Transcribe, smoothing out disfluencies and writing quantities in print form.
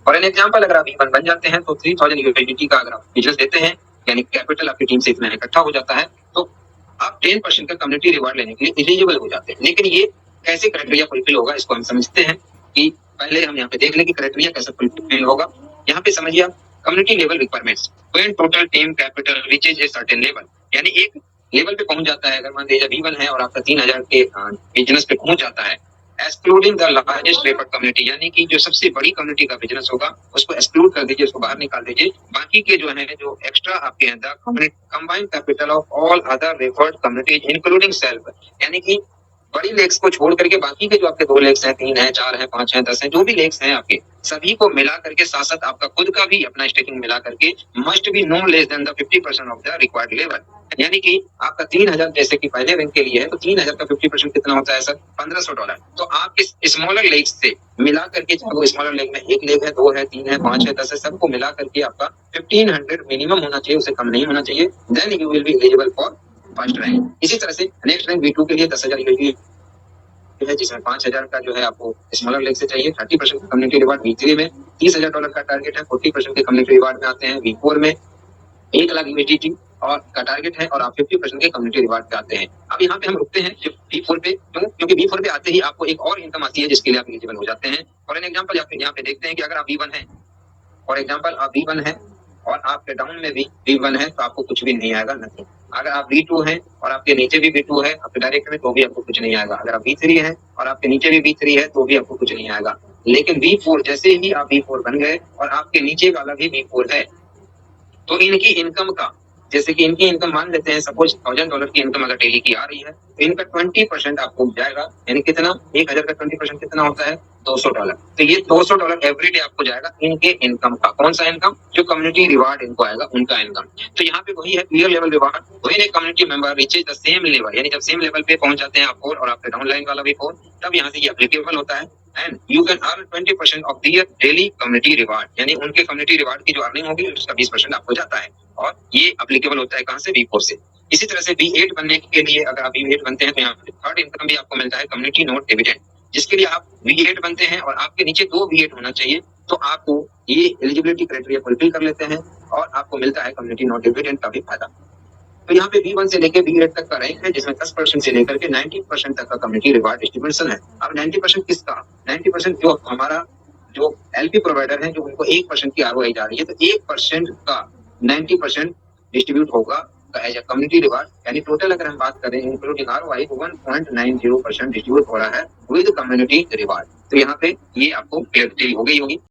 For an example अगर आप E1 बन जाते हैं तो 3000 यूएसडीटी का अगर आप बिजनेस देते हैं, यानी कैपिटल आपकी टीम से इतना इकट्ठा हो जाता है, तो आप 10% का कम्युनिटी रिवार्ड लेने के लिए एलिजिबल हो जाते हैं। लेकिन ये कैसे क्राइटेरिया फुलफिल होगा, इसको हम समझते हैं कि पहले हम यहाँ पे देख लें कि क्राइटेरिया कैसे फुलफिल होगा। यहाँ पे समझिए आप, community level requirements, when total team capital reaches a certain level, यानी एक लेवल पे पहुंच जाता है। अगर मान लीजिए B1 है और आपका 3000 के बिजनेस पे पहुंच जाता है, excluding the largest referred community, यानी कि जो सबसे बड़ी कम्युनिटी का बिजनेस होगा उसको एक्सक्लूड कर दीजिए, उसको बाहर निकाल दीजिए। बाकी के जो है जो एक्स्ट्रा आपके हैं the combined capital of all other referred communities including self, यानी कि बड़ी लेक्स को छोड़ करके बाकी के जो आपके 2 लेक्स हैं, 3 हैं, 4 हैं, 5 हैं, 10 हैं, जो भी लेक्स हैं आपके सभी को मिला करके साथ साथ आपका खुद का भी अपना स्टेकिंग मिला करके must be no less than the 50% of the required level, यानी कि आपका 3000 जैसे कि पहले रैंक के लिए है तो 3000 का 50% कितना होता है सर? $1500। तो आप इस स्मॉलर लेग्स से मिला करके, चाहे वो स्मॉलर लेग में 1 लेग है, 2 है, 3 है, 5 है, 10 है, सबको मिला करके आपका 1500 मिनिमम होना चाहिए, उससे कम नहीं होना चाहिए। Then you will be eligible for first rank. इसी तरह से नेक्स्ट रैंक B2 के लिए 10,000 यूएसडी है, जिसमें 5000 का जो है आपको स्मॉलर लेग से चाहिए। 30% का कम्युनिटी रिवार्ड B3 में, $30,000 का टारगेट है, 40% के कम्युनिटी रिवार्ड में आते हैं। B4 में 1,00,000 यूएसडीटी और का टारगेट है और आप 50% के कम्युनिटी रिवार्ड पे आते हैं। अब यहाँ पे हम रुकते हैं B4 पे, क्यों? क्योंकि B4 पे आते ही आपको एक और इनकम आती है जिसके लिए आप एलिजिबल हो जाते हैं। फॉर एन एग्जांपल यहाँ पे देखते हैं कि अगर आप B1 हैं, फॉर एग्जांपल आप B1 हैं और आपके डाउन में भी B1 है तो आपको कुछ भी नहीं आएगा, नथिंग। अगर आप B2 हैं और आपके नीचे भी B2 है, आपके डायरेक्ट में, तो भी आपको कुछ नहीं आएगा। अगर आप B3 हैं और आपके नीचे भी B3 है तो भी आपको कुछ नहीं आएगा। लेकिन B4, जैसे ही आप B4 बन गए और आपके नीचे वाला भी B4 है, तो इनकी इनकम का, जैसे कि इनकी इनकम मान लेते हैं सपोज $1000 की इनकम अगर डेली की आ रही है, तो इनका 20% आपको जाएगा, यानी कितना? 1000 का 20% कितना होता है? $200। तो ये $200 एवरी डे आपको जाएगा इनके इनकम का। कौन सा इनकम? जो कम्युनिटी रिवार्ड इनको आएगा उनका इनकम। तो यहाँ पे वही है clear level reward, when a community member reaches the same level, यानी जब सेम लेवल पे पहुंच जाते हैं आप 4 और आपके डाउन लाइन वाला भी 4, तब यहाँ से ये एप्लीकेबल होता है। And you can earn 20% of their daily community reward, यानी उनके कम्युनिटी रिवार्ड की जो अर्निंग होगी उसका 20% आपको जाता है, और ये एप्लीकेबल होता है कहां से? B4 से। इसी तरह से B8 बनने के लिए अगर आप B8 बनते हैं तो यहाँ पे थर्ड इनकम भी आपको मिलता है, कम्युनिटी नोट डिविडेंड, जिसके लिए आप B8 बनते हैं और आपके नीचे 2 B8 होना चाहिए, तो आपको ये एलिजिबिलिटी क्राइटेरिया फुलफिल कर लेते हैं और आपको मिलता है कम्युनिटी नोट डिविडेंड का भी फायदा। तो यहाँ पे B1 से लेकर B8 तक का रैंक है, जिसमें 10% से लेकर के 90% तक का कम्युनिटी रिवार्ड डिस्ट्रीब्यूशन है। अब 90% किसका? 90% जो हमारा जो एलपी प्रोवाइडर है, जो उनको 1% की आरओआई जा रही है, तो 1% का 90% डिस्ट्रीब्यूट होगा एज ए कम्युनिटी रिवार्ड, यानी टोटल अगर हम बात करें इंक्लूडिंग आरओआई, तो 1.90% डिस्ट्रीब्यूट हो रहा है विद कम्युनिटी रिवार्ड। तो यहाँ पे ये आपको क्लियरिटी हो गई होगी।